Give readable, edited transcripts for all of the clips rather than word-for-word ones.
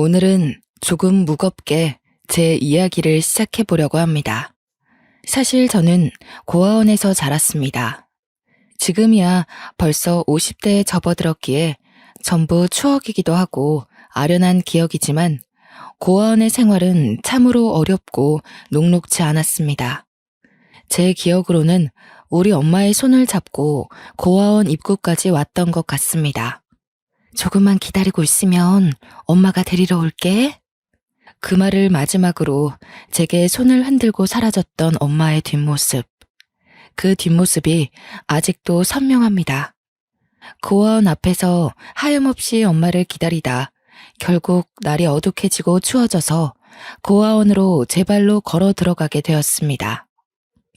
오늘은 조금 무겁게 제 이야기를 시작해 보려고 합니다. 사실 저는 고아원에서 자랐습니다. 지금이야 벌써 50대에 접어들었기에 전부 추억이기도 하고 아련한 기억이지만 고아원의 생활은 참으로 어렵고 녹록지 않았습니다. 제 기억으로는 우리 엄마의 손을 잡고 고아원 입구까지 왔던 것 같습니다. 조금만 기다리고 있으면 엄마가 데리러 올게. 그 말을 마지막으로 제게 손을 흔들고 사라졌던 엄마의 뒷모습. 그 뒷모습이 아직도 선명합니다. 고아원 앞에서 하염없이 엄마를 기다리다 결국 날이 어둑해지고 추워져서 고아원으로 제 발로 걸어 들어가게 되었습니다.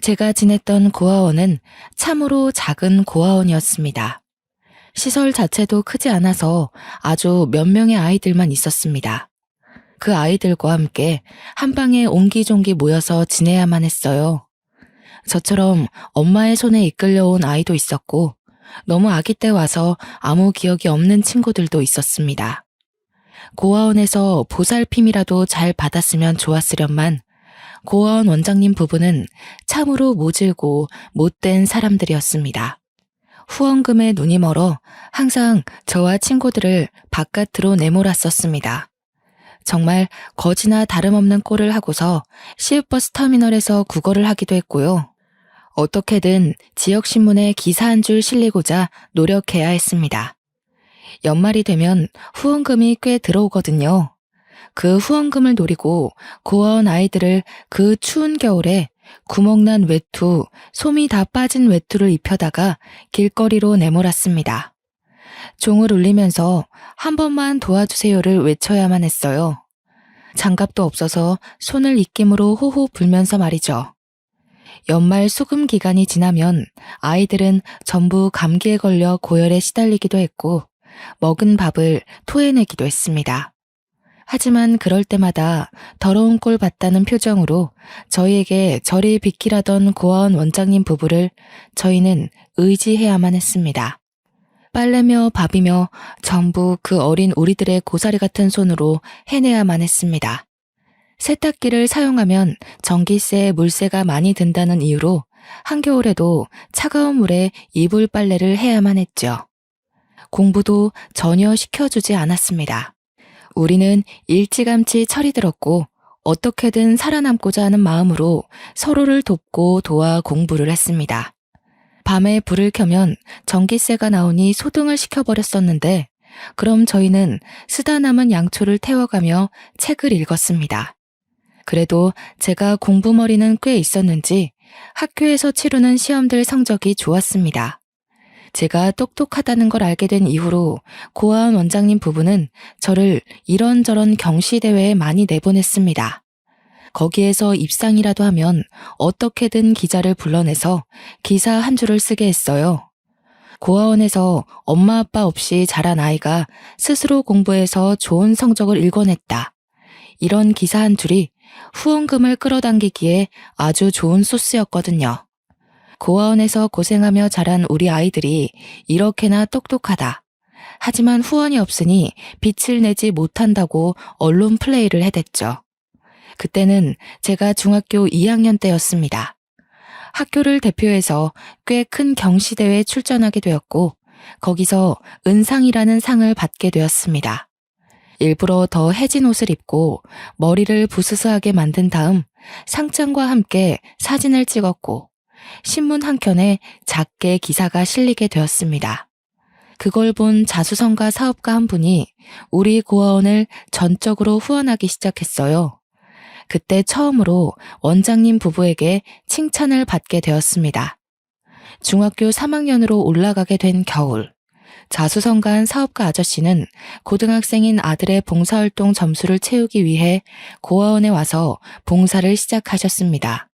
제가 지냈던 고아원은 참으로 작은 고아원이었습니다. 시설 자체도 크지 않아서 아주 몇 명의 아이들만 있었습니다. 그 아이들과 함께 한 방에 옹기종기 모여서 지내야만 했어요. 저처럼 엄마의 손에 이끌려온 아이도 있었고 너무 아기 때 와서 아무 기억이 없는 친구들도 있었습니다. 고아원에서 보살핌이라도 잘 받았으면 좋았으련만 고아원 원장님 부부는 참으로 모질고 못된 사람들이었습니다. 후원금에 눈이 멀어 항상 저와 친구들을 바깥으로 내몰았었습니다. 정말 거지나 다름없는 꼴을 하고서 시외버스 터미널에서 구걸을 하기도 했고요. 어떻게든 지역신문에 기사 한 줄 실리고자 노력해야 했습니다. 연말이 되면 후원금이 꽤 들어오거든요. 그 후원금을 노리고 고아원 아이들을 그 추운 겨울에 구멍난 외투, 솜이 다 빠진 외투를 입혀다가 길거리로 내몰았습니다. 종을 울리면서 한 번만 도와주세요를 외쳐야만 했어요. 장갑도 없어서 손을 입김으로 호호 불면서 말이죠. 연말 수금 기간이 지나면 아이들은 전부 감기에 걸려 고열에 시달리기도 했고 먹은 밥을 토해내기도 했습니다. 하지만 그럴 때마다 더러운 꼴 봤다는 표정으로 저희에게 저리 비키라던 고아원 원장님 부부를 저희는 의지해야만 했습니다. 빨래며 밥이며 전부 그 어린 우리들의 고사리 같은 손으로 해내야만 했습니다. 세탁기를 사용하면 전기세, 물세가 많이 든다는 이유로 한겨울에도 차가운 물에 이불 빨래를 해야만 했죠. 공부도 전혀 시켜주지 않았습니다. 우리는 일찌감치 철이 들었고 어떻게든 살아남고자 하는 마음으로 서로를 돕고 도와 공부를 했습니다. 밤에 불을 켜면 전기세가 나오니 소등을 시켜버렸었는데 그럼 저희는 쓰다 남은 양초를 태워가며 책을 읽었습니다. 그래도 제가 공부머리는 꽤 있었는지 학교에서 치르는 시험들 성적이 좋았습니다. 제가 똑똑하다는 걸 알게 된 이후로 고아원 원장님 부부는 저를 이런저런 경시대회에 많이 내보냈습니다. 거기에서 입상이라도 하면 어떻게든 기자를 불러내서 기사 한 줄을 쓰게 했어요. 고아원에서 엄마 아빠 없이 자란 아이가 스스로 공부해서 좋은 성적을 일궈냈다. 이런 기사 한 줄이 후원금을 끌어당기기에 아주 좋은 소스였거든요. 고아원에서 고생하며 자란 우리 아이들이 이렇게나 똑똑하다. 하지만 후원이 없으니 빛을 내지 못한다고 언론 플레이를 해댔죠. 그때는 제가 중학교 2학년 때였습니다. 학교를 대표해서 꽤 큰 경시대회에 출전하게 되었고 거기서 은상이라는 상을 받게 되었습니다. 일부러 더 해진 옷을 입고 머리를 부스스하게 만든 다음 상장과 함께 사진을 찍었고 신문 한 켠에 작게 기사가 실리게 되었습니다. 그걸 본 자수성가 사업가 한 분이 우리 고아원을 전적으로 후원하기 시작했어요. 그때 처음으로 원장님 부부에게 칭찬을 받게 되었습니다. 중학교 3학년으로 올라가게 된 겨울, 자수성가한 사업가 아저씨는 고등학생인 아들의 봉사활동 점수를 채우기 위해 고아원에 와서 봉사를 시작하셨습니다.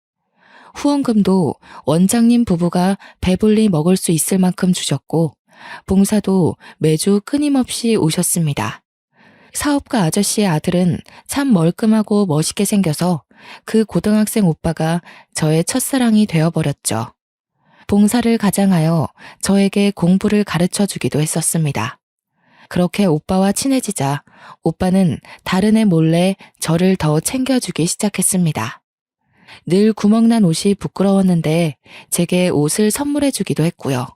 후원금도 원장님 부부가 배불리 먹을 수 있을 만큼 주셨고 봉사도 매주 끊임없이 오셨습니다. 사업가 아저씨의 아들은 참 멀끔하고 멋있게 생겨서 그 고등학생 오빠가 저의 첫사랑이 되어버렸죠. 봉사를 가장하여 저에게 공부를 가르쳐 주기도 했었습니다. 그렇게 오빠와 친해지자 오빠는 다른 애 몰래 저를 더 챙겨주기 시작했습니다. 늘 구멍난 옷이 부끄러웠는데 제게 옷을 선물해주기도 했고요.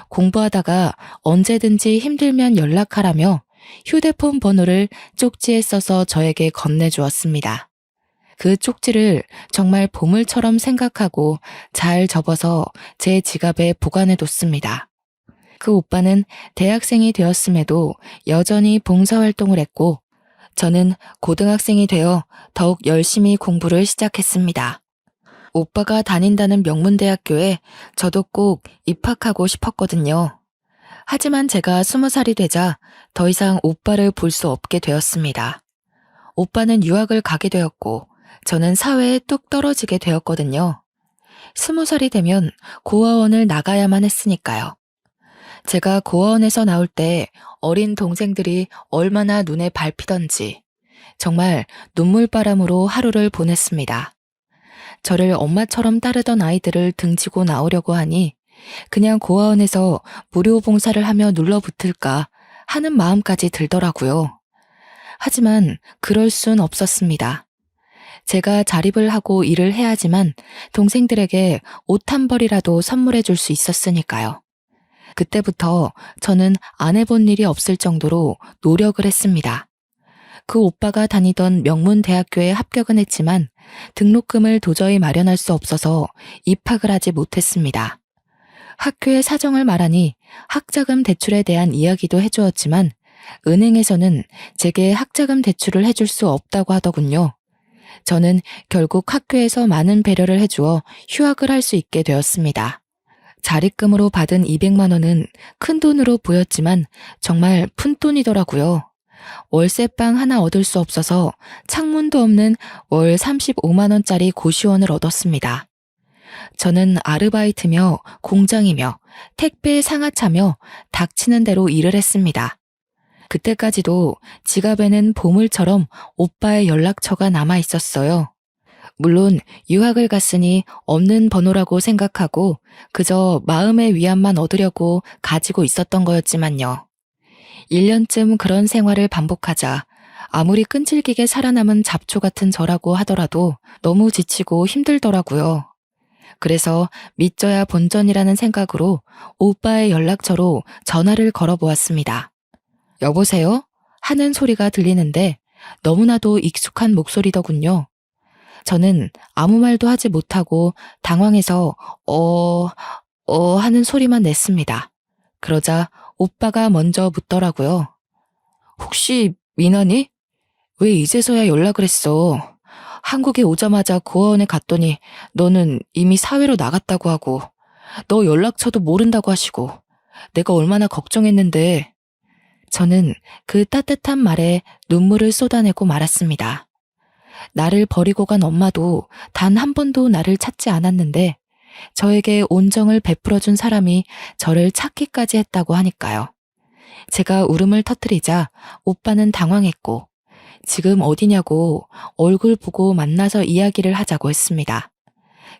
공부하다가 언제든지 힘들면 연락하라며 휴대폰 번호를 쪽지에 써서 저에게 건네주었습니다. 그 쪽지를 정말 보물처럼 생각하고 잘 접어서 제 지갑에 보관해뒀습니다. 그 오빠는 대학생이 되었음에도 여전히 봉사활동을 했고 저는 고등학생이 되어 더욱 열심히 공부를 시작했습니다. 오빠가 다닌다는 명문대학교에 저도 꼭 입학하고 싶었거든요. 하지만 제가 20살이 되자 더 이상 오빠를 볼 수 없게 되었습니다. 오빠는 유학을 가게 되었고 저는 사회에 뚝 떨어지게 되었거든요. 20살이 되면 고아원을 나가야만 했으니까요. 제가 고아원에서 나올 때 어린 동생들이 얼마나 눈에 밟히던지 정말 눈물바람으로 하루를 보냈습니다. 저를 엄마처럼 따르던 아이들을 등지고 나오려고 하니 그냥 고아원에서 무료 봉사를 하며 눌러붙을까 하는 마음까지 들더라고요. 하지만 그럴 순 없었습니다. 제가 자립을 하고 일을 해야지만 동생들에게 옷 한 벌이라도 선물해 줄 수 있었으니까요. 그때부터 저는 안 해본 일이 없을 정도로 노력을 했습니다. 그 오빠가 다니던 명문대학교에 합격은 했지만 등록금을 도저히 마련할 수 없어서 입학을 하지 못했습니다. 학교의 사정을 말하니 학자금 대출에 대한 이야기도 해주었지만 은행에서는 제게 학자금 대출을 해줄 수 없다고 하더군요. 저는 결국 학교에서 많은 배려를 해주어 휴학을 할 수 있게 되었습니다. 자립금으로 받은 200만 원은 큰 돈으로 보였지만 정말 푼돈이더라고요. 월세방 하나 얻을 수 없어서 창문도 없는 월 35만 원짜리 고시원을 얻었습니다. 저는 아르바이트며 공장이며 택배 상하차며 닥치는 대로 일을 했습니다. 그때까지도 지갑에는 보물처럼 오빠의 연락처가 남아 있었어요. 물론 유학을 갔으니 없는 번호라고 생각하고 그저 마음의 위안만 얻으려고 가지고 있었던 거였지만요. 1년쯤 그런 생활을 반복하자 아무리 끈질기게 살아남은 잡초 같은 저라고 하더라도 너무 지치고 힘들더라고요. 그래서 믿져야 본전이라는 생각으로 오빠의 연락처로 전화를 걸어보았습니다. 여보세요? 하는 소리가 들리는데 너무나도 익숙한 목소리더군요. 저는 아무 말도 하지 못하고 당황해서 하는 소리만 냈습니다. 그러자 오빠가 먼저 묻더라고요. 혹시 미나니? 왜 이제서야 연락을 했어? 한국에 오자마자 고아원에 갔더니 너는 이미 사회로 나갔다고 하고 너 연락처도 모른다고 하시고 내가 얼마나 걱정했는데. 저는 그 따뜻한 말에 눈물을 쏟아내고 말았습니다. 나를 버리고 간 엄마도 단 한 번도 나를 찾지 않았는데 저에게 온정을 베풀어준 사람이 저를 찾기까지 했다고 하니까요. 제가 울음을 터뜨리자 오빠는 당황했고 지금 어디냐고 얼굴 보고 만나서 이야기를 하자고 했습니다.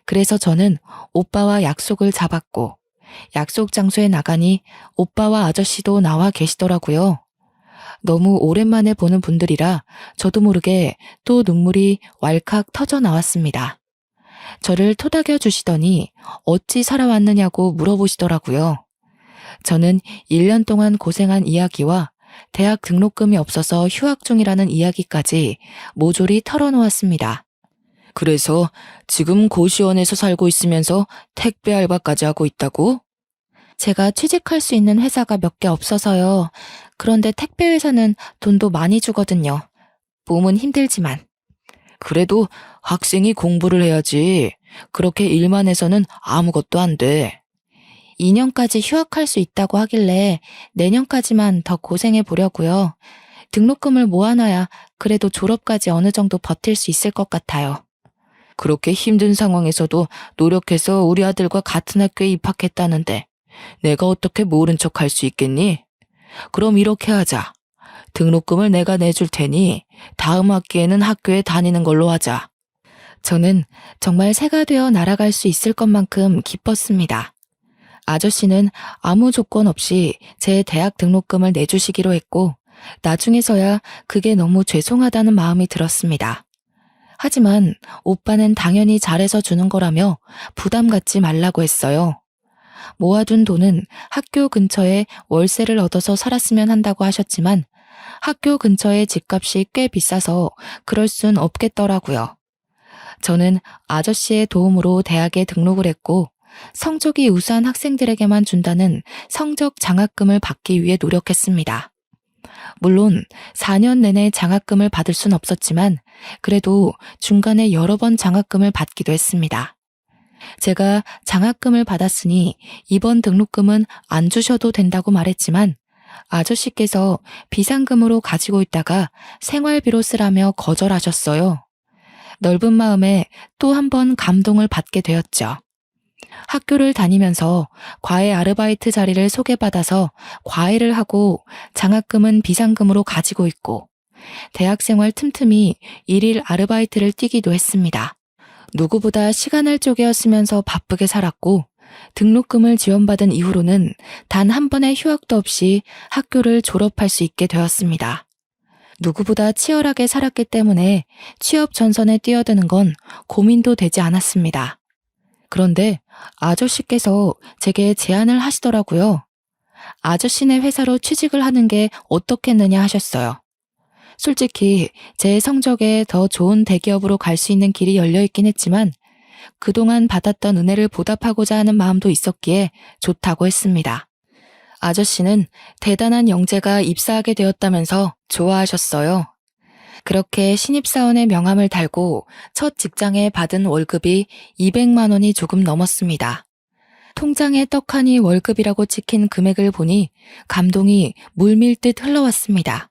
그래서 저는 오빠와 약속을 잡았고 약속 장소에 나가니 오빠와 아저씨도 나와 계시더라고요. 너무 오랜만에 보는 분들이라 저도 모르게 또 눈물이 왈칵 터져 나왔습니다. 저를 토닥여 주시더니 어찌 살아왔느냐고 물어보시더라고요. 저는 1년 동안 고생한 이야기와 대학 등록금이 없어서 휴학 중이라는 이야기까지 모조리 털어놓았습니다. 그래서 지금 고시원에서 살고 있으면서 택배 알바까지 하고 있다고? 제가 취직할 수 있는 회사가 몇 개 없어서요. 그런데 택배 회사는 돈도 많이 주거든요. 몸은 힘들지만. 그래도 학생이 공부를 해야지. 그렇게 일만 해서는 아무것도 안 돼. 2년까지 휴학할 수 있다고 하길래 내년까지만 더 고생해 보려고요. 등록금을 모아놔야 그래도 졸업까지 어느 정도 버틸 수 있을 것 같아요. 그렇게 힘든 상황에서도 노력해서 우리 아들과 같은 학교에 입학했다는데 내가 어떻게 모른 척 할 수 있겠니? 그럼 이렇게 하자. 등록금을 내가 내줄 테니 다음 학기에는 학교에 다니는 걸로 하자. 저는 정말 새가 되어 날아갈 수 있을 것만큼 기뻤습니다. 아저씨는 아무 조건 없이 제 대학 등록금을 내주시기로 했고, 나중에서야 그게 너무 죄송하다는 마음이 들었습니다. 하지만 오빠는 당연히 잘해서 주는 거라며 부담 갖지 말라고 했어요. 모아둔 돈은 학교 근처에 월세를 얻어서 살았으면 한다고 하셨지만 학교 근처의 집값이 꽤 비싸서 그럴 순 없겠더라고요. 저는 아저씨의 도움으로 대학에 등록을 했고 성적이 우수한 학생들에게만 준다는 성적 장학금을 받기 위해 노력했습니다. 물론 4년 내내 장학금을 받을 순 없었지만 그래도 중간에 여러 번 장학금을 받기도 했습니다. 제가 장학금을 받았으니 이번 등록금은 안 주셔도 된다고 말했지만 아저씨께서 비상금으로 가지고 있다가 생활비로 쓰라며 거절하셨어요. 넓은 마음에 또 한 번 감동을 받게 되었죠. 학교를 다니면서 과외 아르바이트 자리를 소개받아서 과외를 하고 장학금은 비상금으로 가지고 있고 대학생활 틈틈이 일일 아르바이트를 뛰기도 했습니다. 누구보다 시간을 쪼개어 쓰면서 바쁘게 살았고 등록금을 지원받은 이후로는 단 한 번의 휴학도 없이 학교를 졸업할 수 있게 되었습니다. 누구보다 치열하게 살았기 때문에 취업 전선에 뛰어드는 건 고민도 되지 않았습니다. 그런데 아저씨께서 제게 제안을 하시더라고요. 아저씨네 회사로 취직을 하는 게 어떻겠느냐 하셨어요. 솔직히 제 성적에 더 좋은 대기업으로 갈 수 있는 길이 열려 있긴 했지만 그동안 받았던 은혜를 보답하고자 하는 마음도 있었기에 좋다고 했습니다. 아저씨는 대단한 영재가 입사하게 되었다면서 좋아하셨어요. 그렇게 신입사원의 명함을 달고 첫 직장에 받은 월급이 200만 원이 조금 넘었습니다. 통장에 떡하니 월급이라고 찍힌 금액을 보니 감동이 물밀듯 흘러왔습니다.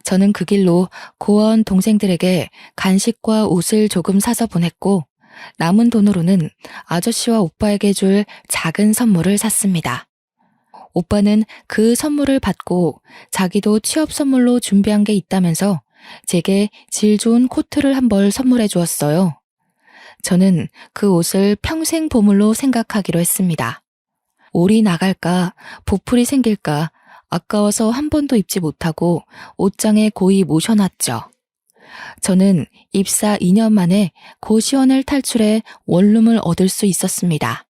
저는 그 길로 고아원 동생들에게 간식과 옷을 조금 사서 보냈고 남은 돈으로는 아저씨와 오빠에게 줄 작은 선물을 샀습니다. 오빠는 그 선물을 받고 자기도 취업 선물로 준비한 게 있다면서 제게 질 좋은 코트를 한 벌 선물해 주었어요. 저는 그 옷을 평생 보물로 생각하기로 했습니다. 올이 나갈까, 보풀이 생길까, 아까워서 한 번도 입지 못하고 옷장에 고이 모셔놨죠. 저는 입사 2년 만에 고시원을 탈출해 원룸을 얻을 수 있었습니다.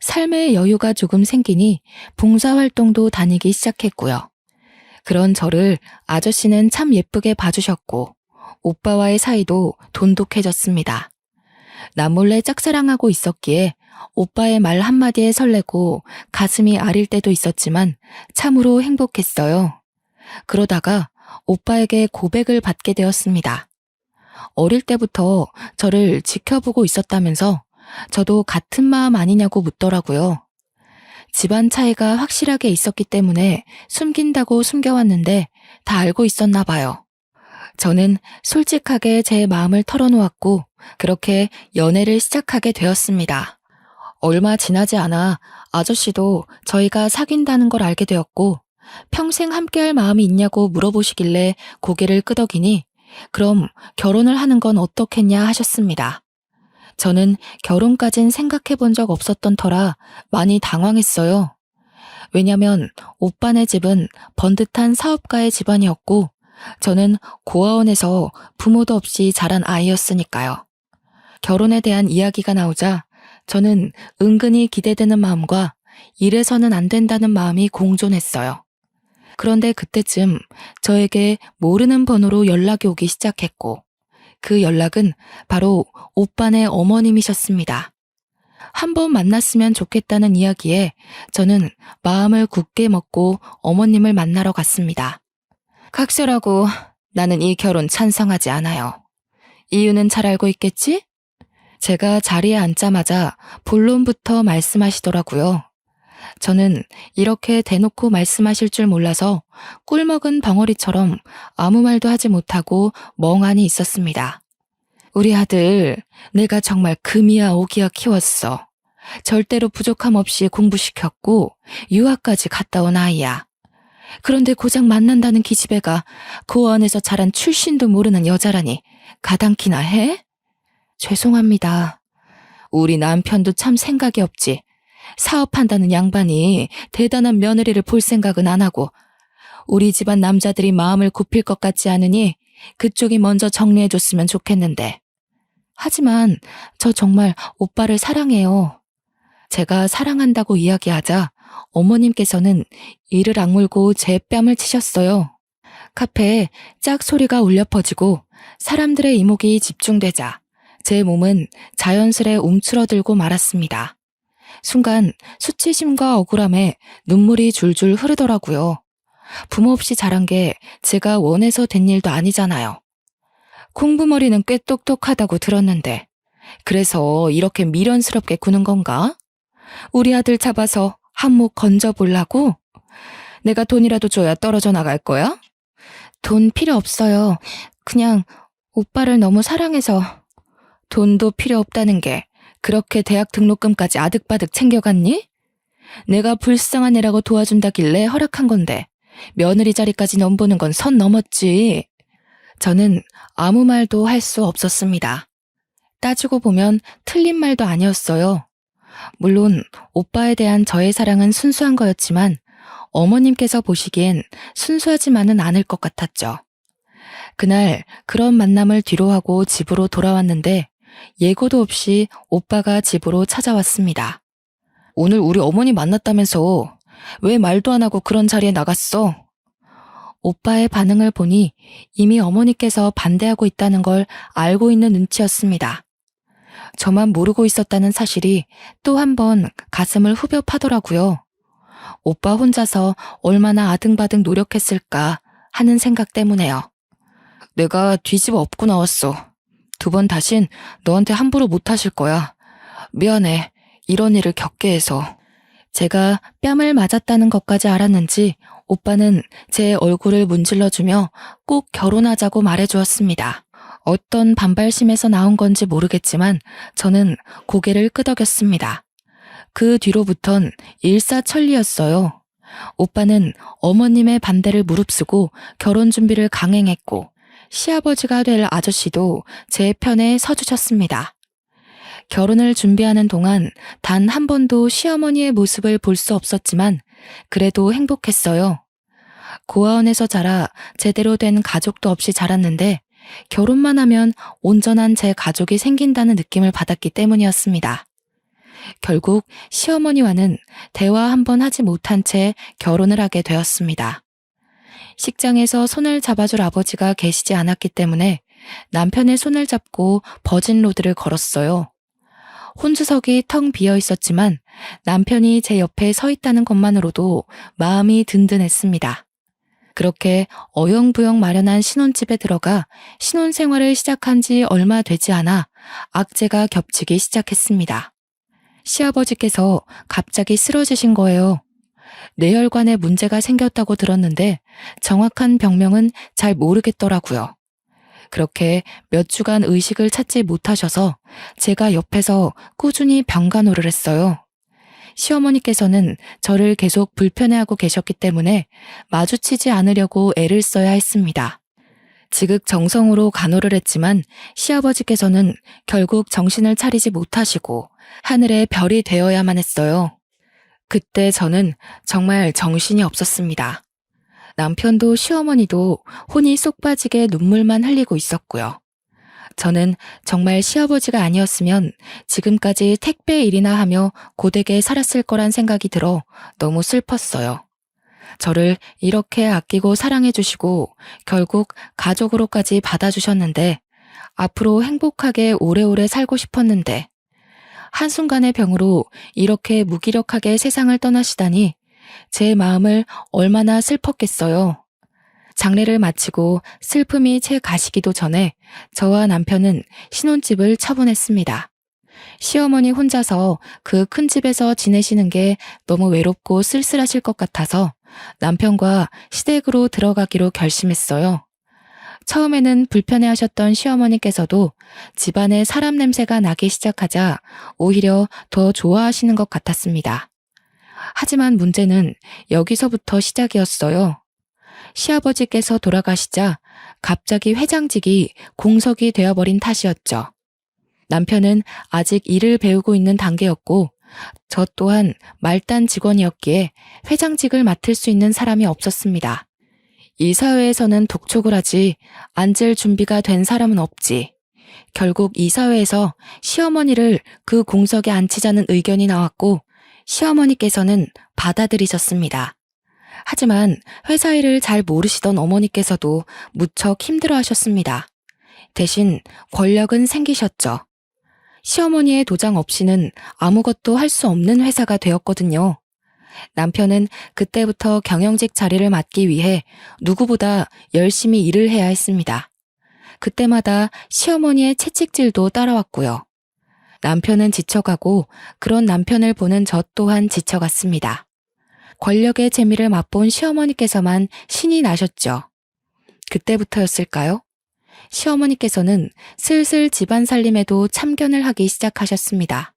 삶의 여유가 조금 생기니 봉사활동도 다니기 시작했고요. 그런 저를 아저씨는 참 예쁘게 봐주셨고 오빠와의 사이도 돈독해졌습니다. 남몰래 짝사랑하고 있었기에 오빠의 말 한마디에 설레고 가슴이 아릴 때도 있었지만 참으로 행복했어요. 그러다가 오빠에게 고백을 받게 되었습니다. 어릴 때부터 저를 지켜보고 있었다면서 저도 같은 마음 아니냐고 묻더라고요. 집안 차이가 확실하게 있었기 때문에 숨긴다고 숨겨왔는데 다 알고 있었나 봐요. 저는 솔직하게 제 마음을 털어놓았고 그렇게 연애를 시작하게 되었습니다. 얼마 지나지 않아 아저씨도 저희가 사귄다는 걸 알게 되었고 평생 함께할 마음이 있냐고 물어보시길래 고개를 끄덕이니 그럼 결혼을 하는 건 어떻겠냐 하셨습니다. 저는 결혼까진 생각해 본 적 없었던 터라 많이 당황했어요. 왜냐면 오빠네 집은 번듯한 사업가의 집안이었고 저는 고아원에서 부모도 없이 자란 아이였으니까요. 결혼에 대한 이야기가 나오자 저는 은근히 기대되는 마음과 이래서는 안 된다는 마음이 공존했어요. 그런데 그때쯤 저에게 모르는 번호로 연락이 오기 시작했고 그 연락은 바로 오빠네 어머님이셨습니다. 한번 만났으면 좋겠다는 이야기에 저는 마음을 굳게 먹고 어머님을 만나러 갔습니다. 각설하고 나는 이 결혼 찬성하지 않아요. 이유는 잘 알고 있겠지? 제가 자리에 앉자마자 본론부터 말씀하시더라고요. 저는 이렇게 대놓고 말씀하실 줄 몰라서 꿀먹은 벙어리처럼 아무 말도 하지 못하고 멍하니 있었습니다. 우리 아들 내가 정말 금이야 오기야 키웠어. 절대로 부족함 없이 공부시켰고 유학까지 갔다 온 아이야. 그런데 고작 만난다는 기집애가 고아원에서 자란 출신도 모르는 여자라니 가당키나 해? 죄송합니다. 우리 남편도 참 생각이 없지. 사업한다는 양반이 대단한 며느리를 볼 생각은 안 하고 우리 집안 남자들이 마음을 굽힐 것 같지 않으니 그쪽이 먼저 정리해줬으면 좋겠는데. 하지만 저 정말 오빠를 사랑해요. 제가 사랑한다고 이야기하자 어머님께서는 이를 악물고 제 뺨을 치셨어요. 카페에 짝 소리가 울려 퍼지고 사람들의 이목이 집중되자 제 몸은 자연스레 움츠러들고 말았습니다. 순간 수치심과 억울함에 눈물이 줄줄 흐르더라고요. 부모 없이 자란 게 제가 원해서 된 일도 아니잖아요. 콩부머리는 꽤 똑똑하다고 들었는데 그래서 이렇게 미련스럽게 구는 건가? 우리 아들 잡아서 한몫 건져보려고? 내가 돈이라도 줘야 떨어져 나갈 거야? 돈 필요 없어요. 그냥 오빠를 너무 사랑해서. 돈도 필요 없다는 게 그렇게 대학 등록금까지 아득바득 챙겨갔니? 내가 불쌍한 애라고 도와준다길래 허락한 건데 며느리 자리까지 넘보는 건 선 넘었지. 저는 아무 말도 할 수 없었습니다. 따지고 보면 틀린 말도 아니었어요. 물론 오빠에 대한 저의 사랑은 순수한 거였지만 어머님께서 보시기엔 순수하지만은 않을 것 같았죠. 그날 그런 만남을 뒤로하고 집으로 돌아왔는데 예고도 없이 오빠가 집으로 찾아왔습니다. 오늘 우리 어머니 만났다면서 왜 말도 안 하고 그런 자리에 나갔어? 오빠의 반응을 보니 이미 어머니께서 반대하고 있다는 걸 알고 있는 눈치였습니다. 저만 모르고 있었다는 사실이 또 한 번 가슴을 후벼 파더라고요. 오빠 혼자서 얼마나 아등바등 노력했을까 하는 생각 때문에요. 내가 뒤집어 엎고 나왔어. 2번 다신 너한테 함부로 못하실 거야. 미안해. 이런 일을 겪게 해서. 제가 뺨을 맞았다는 것까지 알았는지 오빠는 제 얼굴을 문질러주며 꼭 결혼하자고 말해주었습니다. 어떤 반발심에서 나온 건지 모르겠지만 저는 고개를 끄덕였습니다. 그 뒤로부턴 일사천리였어요. 오빠는 어머님의 반대를 무릅쓰고 결혼 준비를 강행했고 시아버지가 될 아저씨도 제 편에 서주셨습니다. 결혼을 준비하는 동안 단 한 번도 시어머니의 모습을 볼 수 없었지만 그래도 행복했어요. 고아원에서 자라 제대로 된 가족도 없이 자랐는데 결혼만 하면 온전한 제 가족이 생긴다는 느낌을 받았기 때문이었습니다. 결국 시어머니와는 대화 한 번 하지 못한 채 결혼을 하게 되었습니다. 식장에서 손을 잡아줄 아버지가 계시지 않았기 때문에 남편의 손을 잡고 버진로드를 걸었어요. 혼주석이 텅 비어 있었지만 남편이 제 옆에 서 있다는 것만으로도 마음이 든든했습니다. 그렇게 어영부영 마련한 신혼집에 들어가 신혼생활을 시작한 지 얼마 되지 않아 악재가 겹치기 시작했습니다. 시아버지께서 갑자기 쓰러지신 거예요. 뇌혈관에 문제가 생겼다고 들었는데 정확한 병명은 잘 모르겠더라고요. 그렇게 몇 주간 의식을 찾지 못하셔서 제가 옆에서 꾸준히 병간호를 했어요. 시어머니께서는 저를 계속 불편해하고 계셨기 때문에 마주치지 않으려고 애를 써야 했습니다. 지극정성으로 간호를 했지만 시아버지께서는 결국 정신을 차리지 못하시고 하늘의 별이 되어야만 했어요. 그때 저는 정말 정신이 없었습니다. 남편도 시어머니도 혼이 쏙 빠지게 눈물만 흘리고 있었고요. 저는 정말 시아버지가 아니었으면 지금까지 택배 일이나 하며 고되게 살았을 거란 생각이 들어 너무 슬펐어요. 저를 이렇게 아끼고 사랑해 주시고 결국 가족으로까지 받아주셨는데 앞으로 행복하게 오래오래 살고 싶었는데 한순간의 병으로 이렇게 무기력하게 세상을 떠나시다니 제 마음을 얼마나 슬펐겠어요. 장례를 마치고 슬픔이 채 가시기도 전에 저와 남편은 신혼집을 처분했습니다. 시어머니 혼자서 그 큰 집에서 지내시는 게 너무 외롭고 쓸쓸하실 것 같아서 남편과 시댁으로 들어가기로 결심했어요. 처음에는 불편해하셨던 시어머니께서도 집안에 사람 냄새가 나기 시작하자 오히려 더 좋아하시는 것 같았습니다. 하지만 문제는 여기서부터 시작이었어요. 시아버지께서 돌아가시자 갑자기 회장직이 공석이 되어버린 탓이었죠. 남편은 아직 일을 배우고 있는 단계였고 저 또한 말단 직원이었기에 회장직을 맡을 수 있는 사람이 없었습니다. 이 사회에서는 독촉을 하지 앉을 준비가 된 사람은 없지. 결국 이 사회에서 시어머니를 그 공석에 앉히자는 의견이 나왔고 시어머니께서는 받아들이셨습니다. 하지만 회사 일을 잘 모르시던 어머니께서도 무척 힘들어 하셨습니다. 대신 권력은 생기셨죠. 시어머니의 도장 없이는 아무것도 할 수 없는 회사가 되었거든요. 남편은 그때부터 경영직 자리를 맡기 위해 누구보다 열심히 일을 해야 했습니다. 그때마다 시어머니의 채찍질도 따라왔고요. 남편은 지쳐가고 그런 남편을 보는 저 또한 지쳐갔습니다. 권력의 재미를 맛본 시어머니께서만 신이 나셨죠. 그때부터였을까요? 시어머니께서는 슬슬 집안 살림에도 참견을 하기 시작하셨습니다.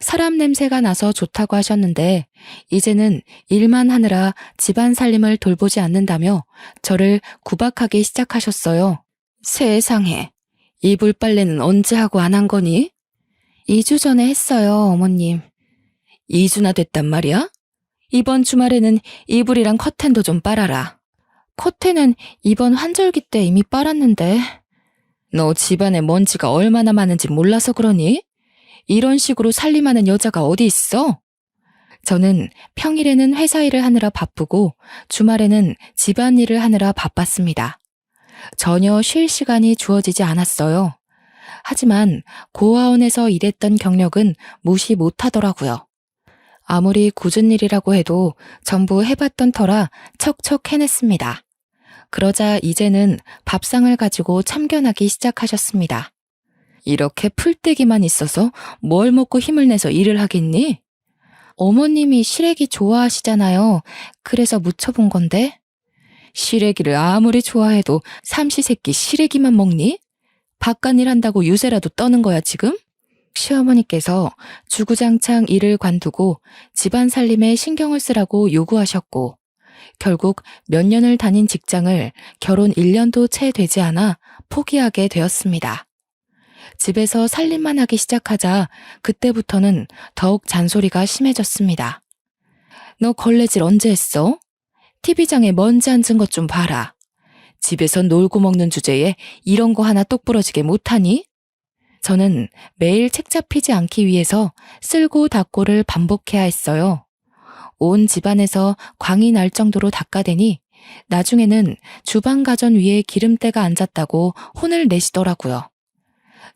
사람 냄새가 나서 좋다고 하셨는데 이제는 일만 하느라 집안 살림을 돌보지 않는다며 저를 구박하기 시작하셨어요. 세상에, 이불 빨래는 언제 하고 안 한 거니? 2주 전에 했어요, 어머님. 2주나 됐단 말이야? 이번 주말에는 이불이랑 커튼도 좀 빨아라. 커튼은 이번 환절기 때 이미 빨았는데. 너 집안에 먼지가 얼마나 많은지 몰라서 그러니? 이런 식으로 살림하는 여자가 어디 있어? 저는 평일에는 회사 일을 하느라 바쁘고 주말에는 집안일을 하느라 바빴습니다. 전혀 쉴 시간이 주어지지 않았어요. 하지만 고아원에서 일했던 경력은 무시 못하더라고요. 아무리 굳은 일이라고 해도 전부 해봤던 터라 척척 해냈습니다. 그러자 이제는 밥상을 가지고 참견하기 시작하셨습니다. 이렇게 풀떼기만 있어서 뭘 먹고 힘을 내서 일을 하겠니? 어머님이 시래기 좋아하시잖아요. 그래서 무쳐본 건데. 시래기를 아무리 좋아해도 삼시세끼 시래기만 먹니? 바깥일 한다고 유세라도 떠는 거야 지금? 시어머니께서 주구장창 일을 관두고 집안 살림에 신경을 쓰라고 요구하셨고 결국 몇 년을 다닌 직장을 결혼 1년도 채 되지 않아 포기하게 되었습니다. 집에서 살림만 하기 시작하자 그때부터는 더욱 잔소리가 심해졌습니다. 너 걸레질 언제 했어? TV장에 먼지 앉은 것 좀 봐라. 집에서 놀고 먹는 주제에 이런 거 하나 똑부러지게 못하니? 저는 매일 책 잡히지 않기 위해서 쓸고 닦고를 반복해야 했어요. 온 집안에서 광이 날 정도로 닦아대니 나중에는 주방 가전 위에 기름때가 앉았다고 혼을 내시더라고요.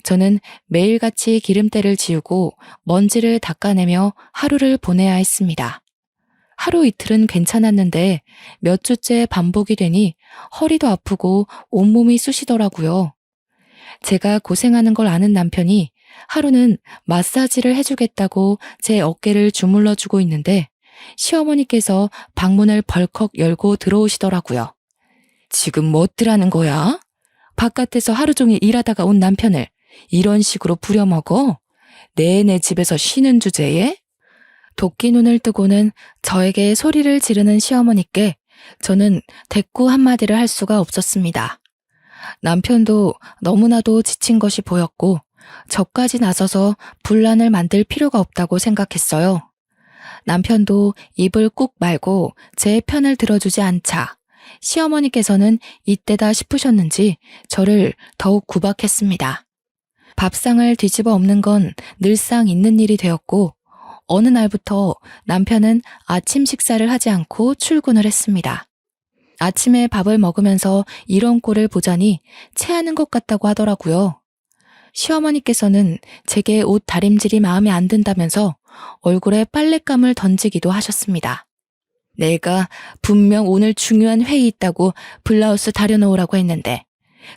저는 매일같이 기름때를 지우고 먼지를 닦아내며 하루를 보내야 했습니다. 하루 이틀은 괜찮았는데 몇 주째 반복이 되니 허리도 아프고 온몸이 쑤시더라고요. 제가 고생하는 걸 아는 남편이 하루는 마사지를 해주겠다고 제 어깨를 주물러주고 있는데 시어머니께서 방문을 벌컥 열고 들어오시더라고요. 지금 뭐어쩌라는 거야? 바깥에서 하루 종일 일하다가 온 남편을 이런 식으로 부려먹어? 내내 집에서 쉬는 주제에? 도끼 눈을 뜨고는 저에게 소리를 지르는 시어머니께 저는 대꾸 한마디를 할 수가 없었습니다. 남편도 너무나도 지친 것이 보였고 저까지 나서서 분란을 만들 필요가 없다고 생각했어요. 남편도 입을 꾹 말고 제 편을 들어주지 않자 시어머니께서는 이때다 싶으셨는지 저를 더욱 구박했습니다. 밥상을 뒤집어 엎는 건 늘상 있는 일이 되었고 어느 날부터 남편은 아침 식사를 하지 않고 출근을 했습니다. 아침에 밥을 먹으면서 이런 꼴을 보자니 체하는 것 같다고 하더라고요. 시어머니께서는 제게 옷 다림질이 마음에 안 든다면서 얼굴에 빨랫감을 던지기도 하셨습니다. 내가 분명 오늘 중요한 회의 있다고 블라우스 다려놓으라고 했는데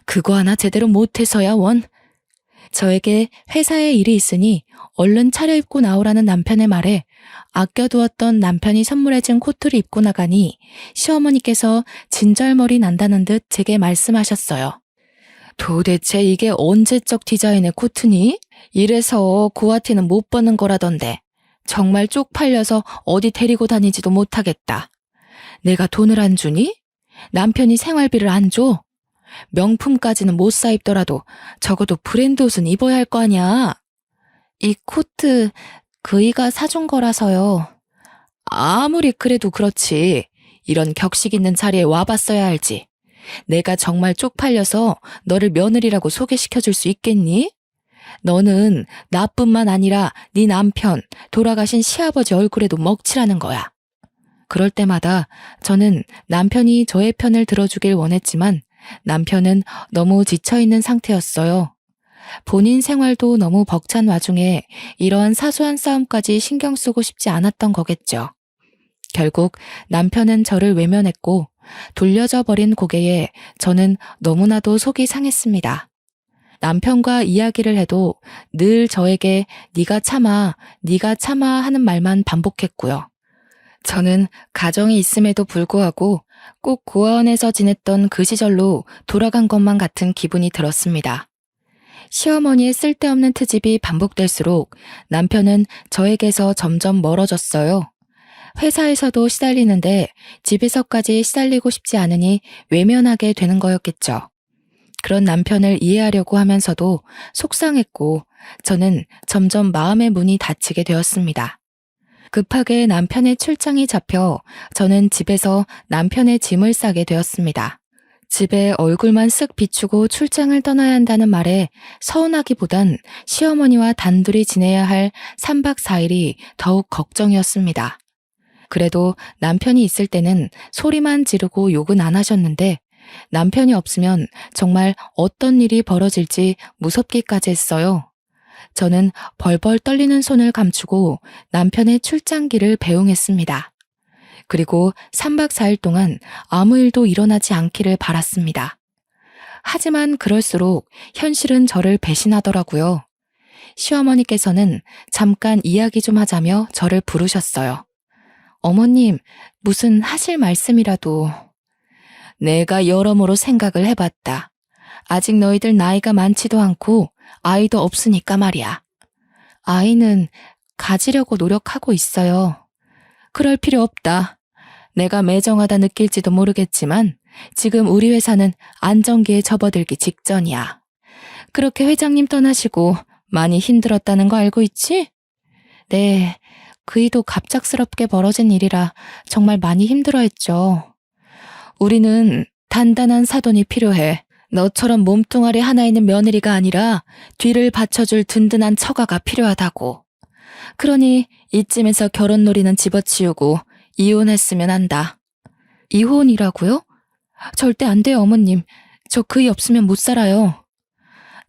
그거 하나 제대로 못해서야 원. 저에게 회사에 일이 있으니 얼른 차려입고 나오라는 남편의 말에 아껴두었던 남편이 선물해준 코트를 입고 나가니 시어머니께서 진절머리 난다는 듯 제게 말씀하셨어요. 도대체 이게 언제적 디자인의 코트니? 이래서 고아티는 못 버는 거라던데 정말 쪽팔려서 어디 데리고 다니지도 못하겠다. 내가 돈을 안 주니? 남편이 생활비를 안 줘? 명품까지는 못 사 입더라도 적어도 브랜드 옷은 입어야 할 거 아니야. 이 코트 그이가 사준 거라서요. 아무리 그래도 그렇지. 이런 격식 있는 자리에 와봤어야 알지. 내가 정말 쪽팔려서 너를 며느리라고 소개시켜줄 수 있겠니? 너는 나뿐만 아니라 네 남편, 돌아가신 시아버지 얼굴에도 먹칠하는 거야. 그럴 때마다 저는 남편이 저의 편을 들어주길 원했지만 남편은 너무 지쳐있는 상태였어요. 본인 생활도 너무 벅찬 와중에 이러한 사소한 싸움까지 신경 쓰고 싶지 않았던 거겠죠. 결국 남편은 저를 외면했고 돌려져 버린 고개에 저는 너무나도 속이 상했습니다. 남편과 이야기를 해도 늘 저에게 네가 참아 하는 말만 반복했고요. 저는 가정이 있음에도 불구하고 꼭 고아원에서 지냈던 그 시절로 돌아간 것만 같은 기분이 들었습니다. 시어머니의 쓸데없는 트집이 반복될수록 남편은 저에게서 점점 멀어졌어요. 회사에서도 시달리는데 집에서까지 시달리고 싶지 않으니 외면하게 되는 거였겠죠. 그런 남편을 이해하려고 하면서도 속상했고 저는 점점 마음의 문이 닫히게 되었습니다. 급하게 남편의 출장이 잡혀 저는 집에서 남편의 짐을 싸게 되었습니다. 집에 얼굴만 쓱 비추고 출장을 떠나야 한다는 말에 서운하기보단 시어머니와 단둘이 지내야 할 3박 4일이 더욱 걱정이었습니다. 그래도 남편이 있을 때는 소리만 지르고 욕은 안 하셨는데 남편이 없으면 정말 어떤 일이 벌어질지 무섭기까지 했어요. 저는 벌벌 떨리는 손을 감추고 남편의 출장기를 배웅했습니다. 그리고 3박 4일 동안 아무 일도 일어나지 않기를 바랐습니다. 하지만 그럴수록 현실은 저를 배신하더라고요. 시어머니께서는 잠깐 이야기 좀 하자며 저를 부르셨어요. 어머님, 무슨 하실 말씀이라도. 내가 여러모로 생각을 해봤다. 아직 너희들 나이가 많지도 않고 아이도 없으니까 말이야. 아이는 가지려고 노력하고 있어요. 그럴 필요 없다. 내가 매정하다 느낄지도 모르겠지만 지금 우리 회사는 안정기에 접어들기 직전이야. 그렇게 회장님 떠나시고 많이 힘들었다는 거 알고 있지? 네, 그이도 갑작스럽게 벌어진 일이라 정말 많이 힘들어했죠. 우리는 단단한 사돈이 필요해. 너처럼 몸뚱아리 하나 있는 며느리가 아니라 뒤를 받쳐줄 든든한 처가가 필요하다고. 그러니 이쯤에서 결혼놀이는 집어치우고 이혼했으면 한다. 이혼이라고요? 절대 안 돼요, 어머님. 저 그이 없으면 못 살아요.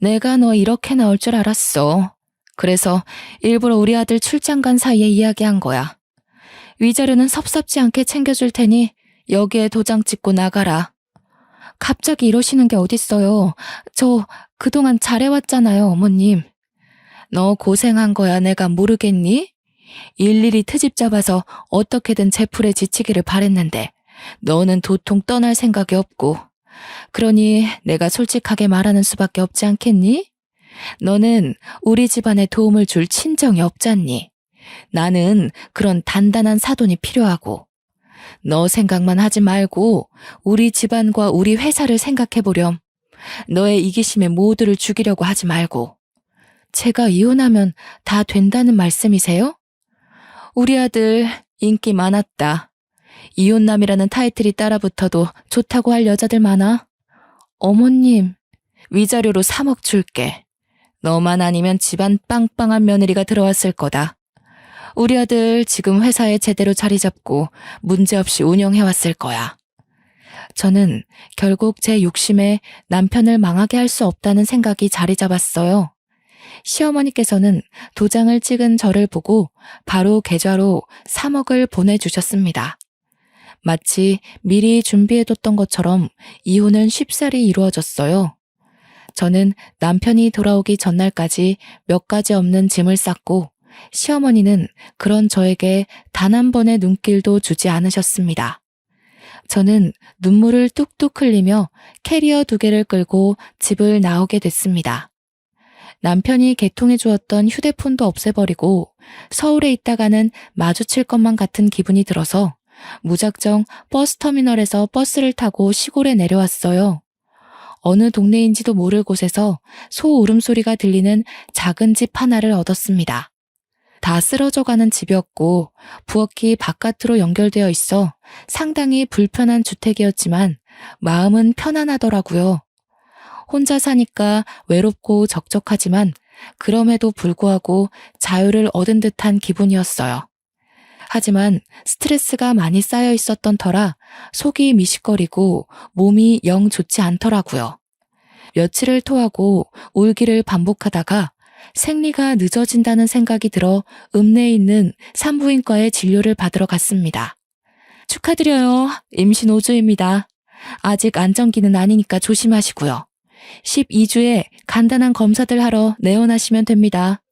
내가 너 이렇게 나올 줄 알았어. 그래서 일부러 우리 아들 출장 간 사이에 이야기한 거야. 위자료는 섭섭지 않게 챙겨줄 테니 여기에 도장 찍고 나가라. 갑자기 이러시는 게 어딨어요. 저 그동안 잘해왔잖아요, 어머님. 너 고생한 거야 내가 모르겠니? 일일이 트집 잡아서 어떻게든 제풀에 지치기를 바랬는데 너는 도통 떠날 생각이 없고 그러니 내가 솔직하게 말하는 수밖에 없지 않겠니? 너는 우리 집안에 도움을 줄 친정이 없잖니. 나는 그런 단단한 사돈이 필요하고 너 생각만 하지 말고 우리 집안과 우리 회사를 생각해보렴. 너의 이기심에 모두를 죽이려고 하지 말고. 제가 이혼하면 다 된다는 말씀이세요? 우리 아들 인기 많았다. 이혼남이라는 타이틀이 따라붙어도 좋다고 할 여자들 많아. 어머님, 위자료로 3억 줄게. 너만 아니면 집안 빵빵한 며느리가 들어왔을 거다. 우리 아들 지금 회사에 제대로 자리 잡고 문제없이 운영해왔을 거야. 저는 결국 제 욕심에 남편을 망하게 할 수 없다는 생각이 자리 잡았어요. 시어머니께서는 도장을 찍은 저를 보고 바로 계좌로 3억을 보내주셨습니다. 마치 미리 준비해뒀던 것처럼 이혼은 쉽사리 이루어졌어요. 저는 남편이 돌아오기 전날까지 몇 가지 없는 짐을 쌌고 시어머니는 그런 저에게 단 한 번의 눈길도 주지 않으셨습니다. 저는 눈물을 뚝뚝 흘리며 캐리어 2개를 끌고 집을 나오게 됐습니다. 남편이 개통해 주었던 휴대폰도 없애버리고 서울에 있다가는 마주칠 것만 같은 기분이 들어서 무작정 버스터미널에서 버스를 타고 시골에 내려왔어요. 어느 동네인지도 모를 곳에서 소 울음소리가 들리는 작은 집 하나를 얻었습니다. 다 쓰러져가는 집이었고 부엌이 바깥으로 연결되어 있어 상당히 불편한 주택이었지만 마음은 편안하더라고요. 혼자 사니까 외롭고 적적하지만 그럼에도 불구하고 자유를 얻은 듯한 기분이었어요. 하지만 스트레스가 많이 쌓여 있었던 터라 속이 미식거리고 몸이 영 좋지 않더라고요. 며칠을 토하고 울기를 반복하다가 생리가 늦어진다는 생각이 들어 읍내에 있는 산부인과에 진료를 받으러 갔습니다. 축하드려요. 임신 5주입니다. 아직 안정기는 아니니까 조심하시고요. 12주에 간단한 검사들 하러 내원하시면 됩니다.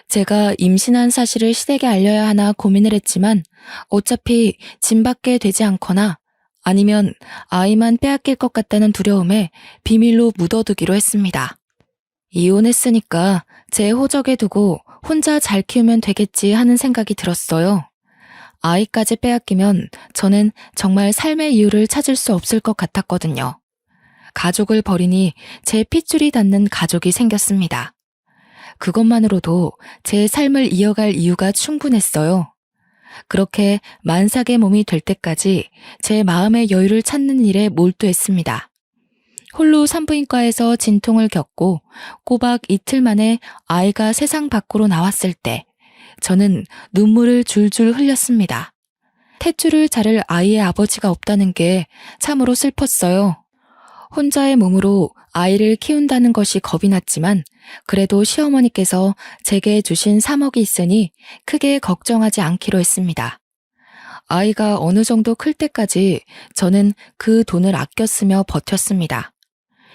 제가 임신한 사실을 시댁에 알려야 하나 고민을 했지만 어차피 짐밖에 되지 않거나 아니면 아이만 빼앗길 것 같다는 두려움에 비밀로 묻어두기로 했습니다. 이혼했으니까 제 호적에 두고 혼자 잘 키우면 되겠지 하는 생각이 들었어요. 아이까지 빼앗기면 저는 정말 삶의 이유를 찾을 수 없을 것 같았거든요. 가족을 버리니 제 핏줄이 닿는 가족이 생겼습니다. 그것만으로도 제 삶을 이어갈 이유가 충분했어요. 그렇게 만삭의 몸이 될 때까지 제 마음의 여유를 찾는 일에 몰두했습니다. 홀로 산부인과에서 진통을 겪고 꼬박 이틀 만에 아이가 세상 밖으로 나왔을 때 저는 눈물을 줄줄 흘렸습니다. 탯줄을 자를 아이의 아버지가 없다는 게 참으로 슬펐어요. 혼자의 몸으로 아이를 키운다는 것이 겁이 났지만 그래도 시어머니께서 제게 주신 3억이 있으니 크게 걱정하지 않기로 했습니다. 아이가 어느 정도 클 때까지 저는 그 돈을 아껴 쓰며 버텼습니다.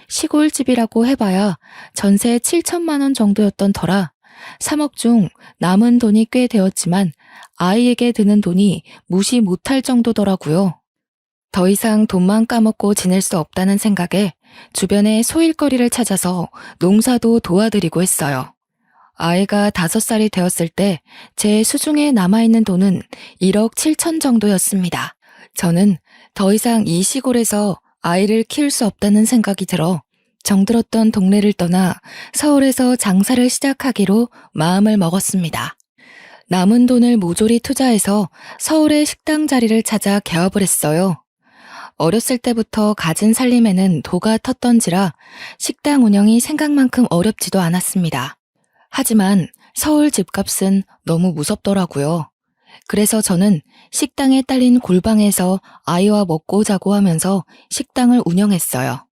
시골집이라고 해봐야 전세 7천만 원 정도였던 터라 3억 중 남은 돈이 꽤 되었지만 아이에게 드는 돈이 무시 못할 정도더라고요. 더 이상 돈만 까먹고 지낼 수 없다는 생각에 주변에 소일거리를 찾아서 농사도 도와드리고 했어요. 아이가 5살이 되었을 때 제 수중에 남아있는 돈은 1억 7천 정도였습니다. 저는 더 이상 이 시골에서 아이를 키울 수 없다는 생각이 들어 정들었던 동네를 떠나 서울에서 장사를 시작하기로 마음을 먹었습니다. 남은 돈을 모조리 투자해서 서울의 식당 자리를 찾아 개업을 했어요. 어렸을 때부터 가진 살림에는 도가 텄던지라 식당 운영이 생각만큼 어렵지도 않았습니다. 하지만 서울 집값은 너무 무섭더라고요. 그래서 저는 식당에 딸린 골방에서 아이와 먹고 자고 하면서 식당을 운영했어요.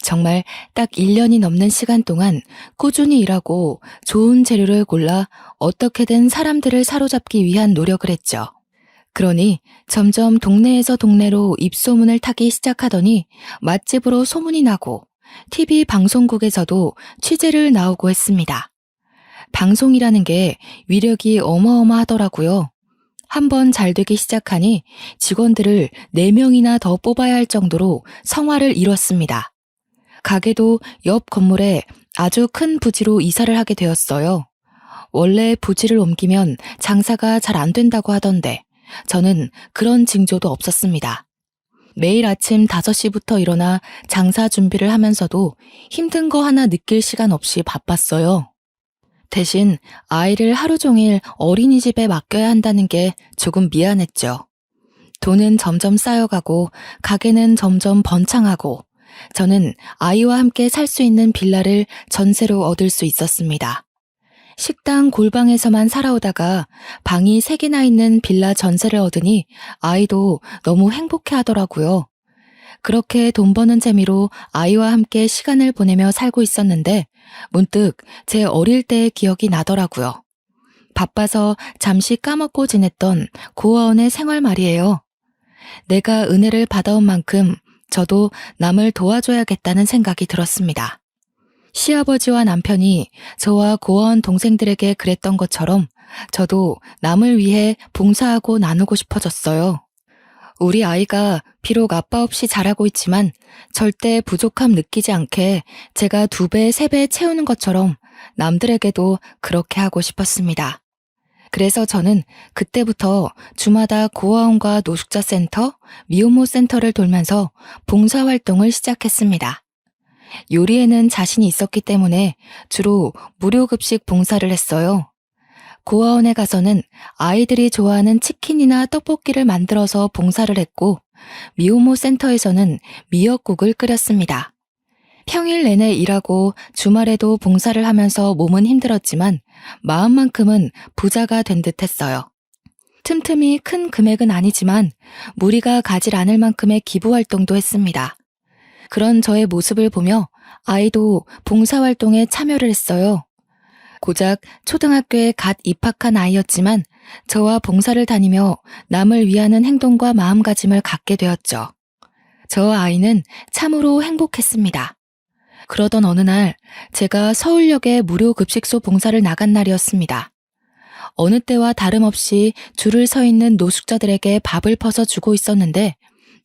정말 딱 1년이 넘는 시간 동안 꾸준히 일하고 좋은 재료를 골라 어떻게든 사람들을 사로잡기 위한 노력을 했죠. 그러니 점점 동네에서 동네로 입소문을 타기 시작하더니 맛집으로 소문이 나고 TV 방송국에서도 취재를 나오고 했습니다. 방송이라는 게 위력이 어마어마하더라고요. 한번 잘 되기 시작하니 직원들을 4명이나 더 뽑아야 할 정도로 성화를 이뤘습니다. 가게도 옆 건물에 아주 큰 부지로 이사를 하게 되었어요. 원래 부지를 옮기면 장사가 잘 안 된다고 하던데 저는 그런 징조도 없었습니다. 매일 아침 5시부터 일어나 장사 준비를 하면서도 힘든 거 하나 느낄 시간 없이 바빴어요. 대신 아이를 하루 종일 어린이집에 맡겨야 한다는 게 조금 미안했죠. 돈은 점점 쌓여가고 가게는 점점 번창하고 저는 아이와 함께 살 수 있는 빌라를 전세로 얻을 수 있었습니다. 식당 골방에서만 살아오다가 방이 3개나 있는 빌라 전세를 얻으니 아이도 너무 행복해 하더라고요. 그렇게 돈 버는 재미로 아이와 함께 시간을 보내며 살고 있었는데 문득 제 어릴 때의 기억이 나더라고요. 바빠서 잠시 까먹고 지냈던 고아원의 생활 말이에요. 내가 은혜를 받아온 만큼 저도 남을 도와줘야겠다는 생각이 들었습니다. 시아버지와 남편이 저와 고아원 동생들에게 그랬던 것처럼 저도 남을 위해 봉사하고 나누고 싶어졌어요. 우리 아이가 비록 아빠 없이 자라고 있지만 절대 부족함 느끼지 않게 제가 2배, 3배 채우는 것처럼 남들에게도 그렇게 하고 싶었습니다. 그래서 저는 그때부터 주마다 고아원과 노숙자 센터, 미혼모 센터를 돌면서 봉사활동을 시작했습니다. 요리에는 자신이 있었기 때문에 주로 무료급식 봉사를 했어요. 고아원에 가서는 아이들이 좋아하는 치킨이나 떡볶이를 만들어서 봉사를 했고, 미혼모 센터에서는 미역국을 끓였습니다. 평일 내내 일하고 주말에도 봉사를 하면서 몸은 힘들었지만 마음만큼은 부자가 된 듯 했어요. 틈틈이 큰 금액은 아니지만 무리가 가질 않을 만큼의 기부 활동도 했습니다. 그런 저의 모습을 보며 아이도 봉사활동에 참여를 했어요. 고작 초등학교에 갓 입학한 아이였지만 저와 봉사를 다니며 남을 위하는 행동과 마음가짐을 갖게 되었죠. 저 아이는 참으로 행복했습니다. 그러던 어느 날 제가 서울역에 무료 급식소 봉사를 나간 날이었습니다. 어느 때와 다름없이 줄을 서 있는 노숙자들에게 밥을 퍼서 주고 있었는데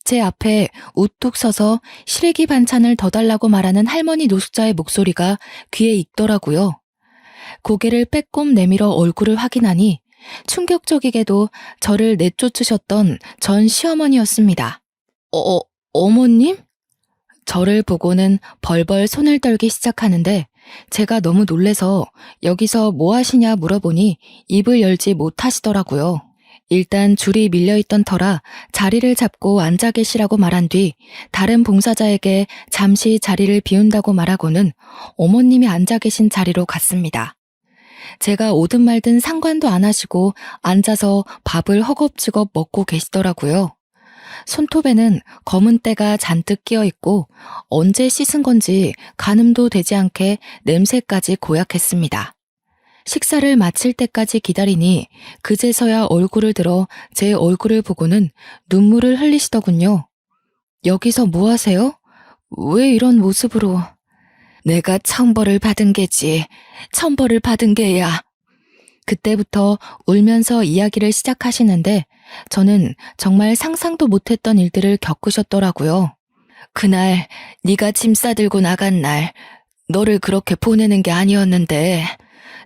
제 앞에 우뚝 서서 시래기 반찬을 더 달라고 말하는 할머니 노숙자의 목소리가 귀에 익더라고요. 고개를 빼꼼 내밀어 얼굴을 확인하니 충격적이게도 저를 내쫓으셨던 전 시어머니였습니다. 어머님? 저를 보고는 벌벌 손을 떨기 시작하는데 제가 너무 놀래서 여기서 뭐 하시냐 물어보니 입을 열지 못하시더라고요. 일단 줄이 밀려있던 터라 자리를 잡고 앉아 계시라고 말한 뒤 다른 봉사자에게 잠시 자리를 비운다고 말하고는 어머님이 앉아 계신 자리로 갔습니다. 제가 오든 말든 상관도 안 하시고 앉아서 밥을 허겁지겁 먹고 계시더라고요. 손톱에는 검은 때가 잔뜩 끼어 있고 언제 씻은 건지 가늠도 되지 않게 냄새까지 고약했습니다. 식사를 마칠 때까지 기다리니 그제서야 얼굴을 들어 제 얼굴을 보고는 눈물을 흘리시더군요. 여기서 뭐 하세요? 왜 이런 모습으로? 내가 천벌을 받은 게지. 천벌을 받은 게야. 그때부터 울면서 이야기를 시작하시는데 저는 정말 상상도 못했던 일들을 겪으셨더라고요. 그날 네가 짐 싸들고 나간 날 너를 그렇게 보내는 게 아니었는데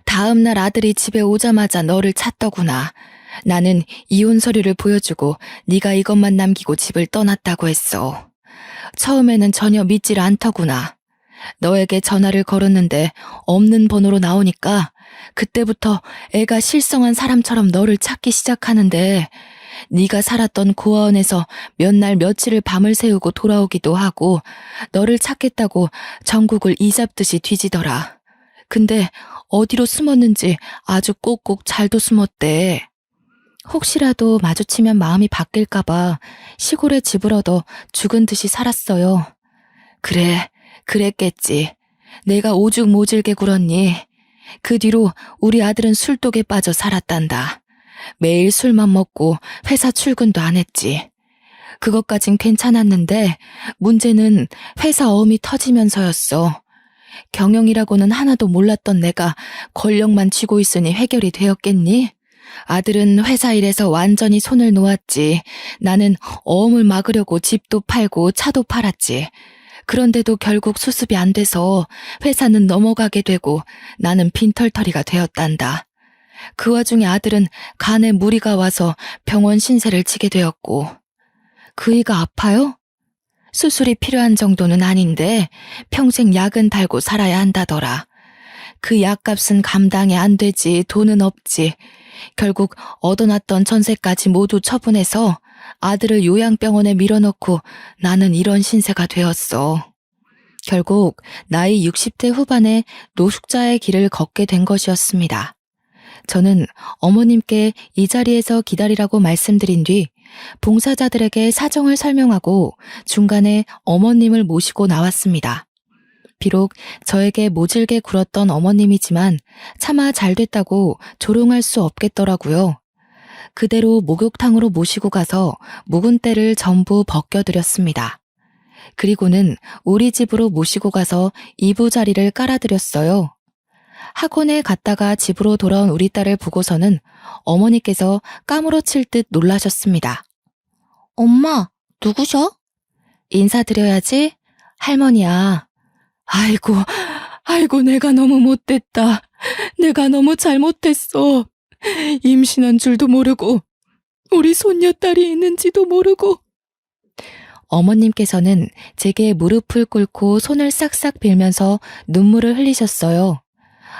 다음 날 아들이 집에 오자마자 너를 찾더구나. 나는 이혼 서류를 보여주고 네가 이것만 남기고 집을 떠났다고 했어. 처음에는 전혀 믿질 않더구나. 너에게 전화를 걸었는데 없는 번호로 나오니까 그때부터 애가 실성한 사람처럼 너를 찾기 시작하는데 네가 살았던 고아원에서 몇 날 며칠을 밤을 새우고 돌아오기도 하고 너를 찾겠다고 전국을 이잡듯이 뒤지더라. 근데 어디로 숨었는지 아주 꼭꼭 잘도 숨었대. 혹시라도 마주치면 마음이 바뀔까봐 시골에 집을 얻어 죽은 듯이 살았어요. 그래, 그랬겠지. 내가 오죽 모질게 굴었니. 그 뒤로 우리 아들은 술독에 빠져 살았단다. 매일 술만 먹고 회사 출근도 안 했지. 그것까진 괜찮았는데 문제는 회사 어음이 터지면서였어. 경영이라고는 하나도 몰랐던 내가 권력만 쥐고 있으니 해결이 되었겠니? 아들은 회사 일에서 완전히 손을 놓았지. 나는 어음을 막으려고 집도 팔고 차도 팔았지. 그런데도 결국 수습이 안 돼서 회사는 넘어가게 되고 나는 빈털터리가 되었단다. 그 와중에 아들은 간에 무리가 와서 병원 신세를 지게 되었고. 그이가 아파요? 수술이 필요한 정도는 아닌데 평생 약은 달고 살아야 한다더라. 그 약값은 감당이 안 되지. 돈은 없지. 결국 얻어놨던 전세까지 모두 처분해서 아들을 요양병원에 밀어넣고 나는 이런 신세가 되었어. 결국 나이 60대 후반에 노숙자의 길을 걷게 된 것이었습니다. 저는 어머님께 이 자리에서 기다리라고 말씀드린 뒤 봉사자들에게 사정을 설명하고 중간에 어머님을 모시고 나왔습니다. 비록 저에게 모질게 굴었던 어머님이지만 차마 잘됐다고 조롱할 수 없겠더라고요. 그대로 목욕탕으로 모시고 가서 묵은 때를 전부 벗겨드렸습니다. 그리고는 우리 집으로 모시고 가서 이부자리를 깔아드렸어요. 학원에 갔다가 집으로 돌아온 우리 딸을 보고서는 어머니께서 까무러칠 듯 놀라셨습니다. 엄마, 누구셔? 인사드려야지. 할머니야. 아이고, 내가 너무 못됐다. 내가 너무 잘못했어. 임신한 줄도 모르고 우리 손녀딸이 있는지도 모르고. 어머님께서는 제게 무릎을 꿇고 손을 싹싹 빌면서 눈물을 흘리셨어요.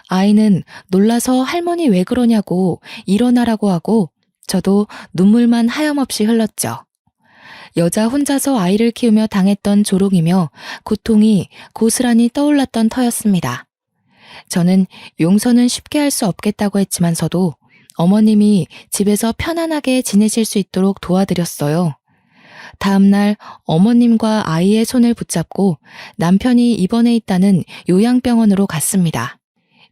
아이는 놀라서 할머니 왜 그러냐고 일어나라고 하고 저도 눈물만 하염없이 흘렀죠. 여자 혼자서 아이를 키우며 당했던 조롱이며 고통이 고스란히 떠올랐던 터였습니다. 저는 용서는 쉽게 할 수 없겠다고 했지만서도 어머님이 집에서 편안하게 지내실 수 있도록 도와드렸어요. 다음날 어머님과 아이의 손을 붙잡고 남편이 입원해 있다는 요양병원으로 갔습니다.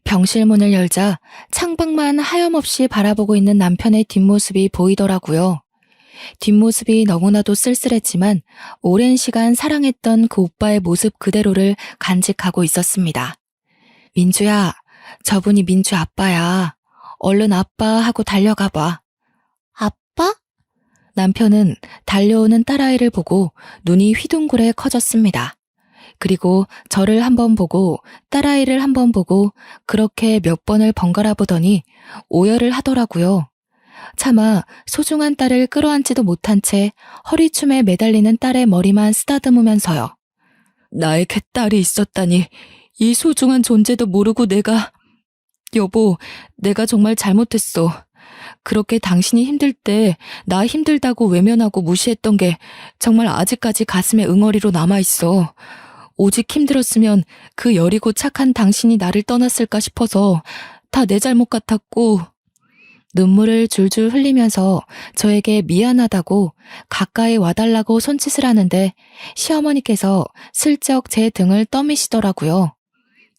병실 문을 열자 창밖만 하염없이 바라보고 있는 남편의 뒷모습이 보이더라고요. 뒷모습이 너무나도 쓸쓸했지만 오랜 시간 사랑했던 그 오빠의 모습 그대로를 간직하고 있었습니다. 민주야, 저분이 민주 아빠야. 얼른 아빠 하고 달려가봐. 아빠? 남편은 달려오는 딸아이를 보고 눈이 휘둥그레 커졌습니다. 그리고 저를 한번 보고 딸아이를 한번 보고 그렇게 몇 번을 번갈아 보더니 오열을 하더라고요. 차마 소중한 딸을 끌어안지도 못한 채 허리춤에 매달리는 딸의 머리만 쓰다듬으면서요. 나에게 딸이 있었다니 이 소중한 존재도 모르고 여보, 내가 정말 잘못했어. 그렇게 당신이 힘들 때 나 힘들다고 외면하고 무시했던 게 정말 아직까지 가슴에 응어리로 남아있어. 오직 힘들었으면 그 여리고 착한 당신이 나를 떠났을까 싶어서 다 내 잘못 같았고. 눈물을 줄줄 흘리면서 저에게 미안하다고 가까이 와달라고 손짓을 하는데 시어머니께서 슬쩍 제 등을 떠미시더라고요.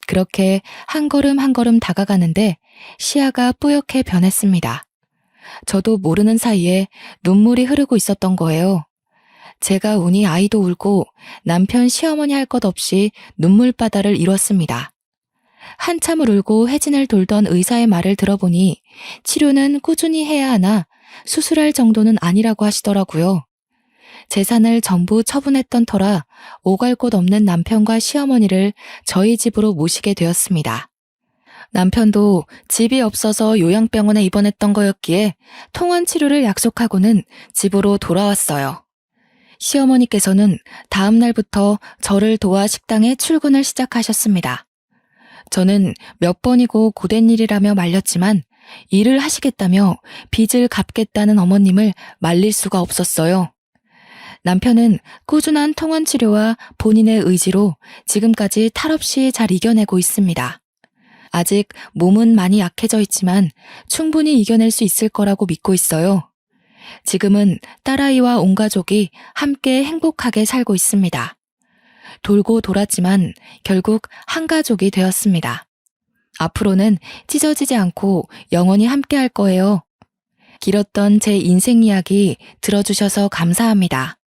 그렇게 한 걸음 한 걸음 다가가는데 시야가 뿌옇게 변했습니다. 저도 모르는 사이에 눈물이 흐르고 있었던 거예요. 제가 우니 아이도 울고 남편 시어머니 할 것 없이 눈물바다를 이뤘습니다. 한참을 울고 해진을 돌던 의사의 말을 들어보니 치료는 꾸준히 해야 하나 수술할 정도는 아니라고 하시더라고요. 재산을 전부 처분했던 터라 오갈 곳 없는 남편과 시어머니를 저희 집으로 모시게 되었습니다. 남편도 집이 없어서 요양병원에 입원했던 거였기에 통원 치료를 약속하고는 집으로 돌아왔어요. 시어머니께서는 다음 날부터 저를 도와 식당에 출근을 시작하셨습니다. 저는 몇 번이고 고된 일이라며 말렸지만 일을 하시겠다며 빚을 갚겠다는 어머님을 말릴 수가 없었어요. 남편은 꾸준한 통원 치료와 본인의 의지로 지금까지 탈없이 잘 이겨내고 있습니다. 아직 몸은 많이 약해져 있지만 충분히 이겨낼 수 있을 거라고 믿고 있어요. 지금은 딸아이와 온 가족이 함께 행복하게 살고 있습니다. 돌고 돌았지만 결국 한 가족이 되었습니다. 앞으로는 찢어지지 않고 영원히 함께 할 거예요. 길었던 제 인생 이야기 들어주셔서 감사합니다.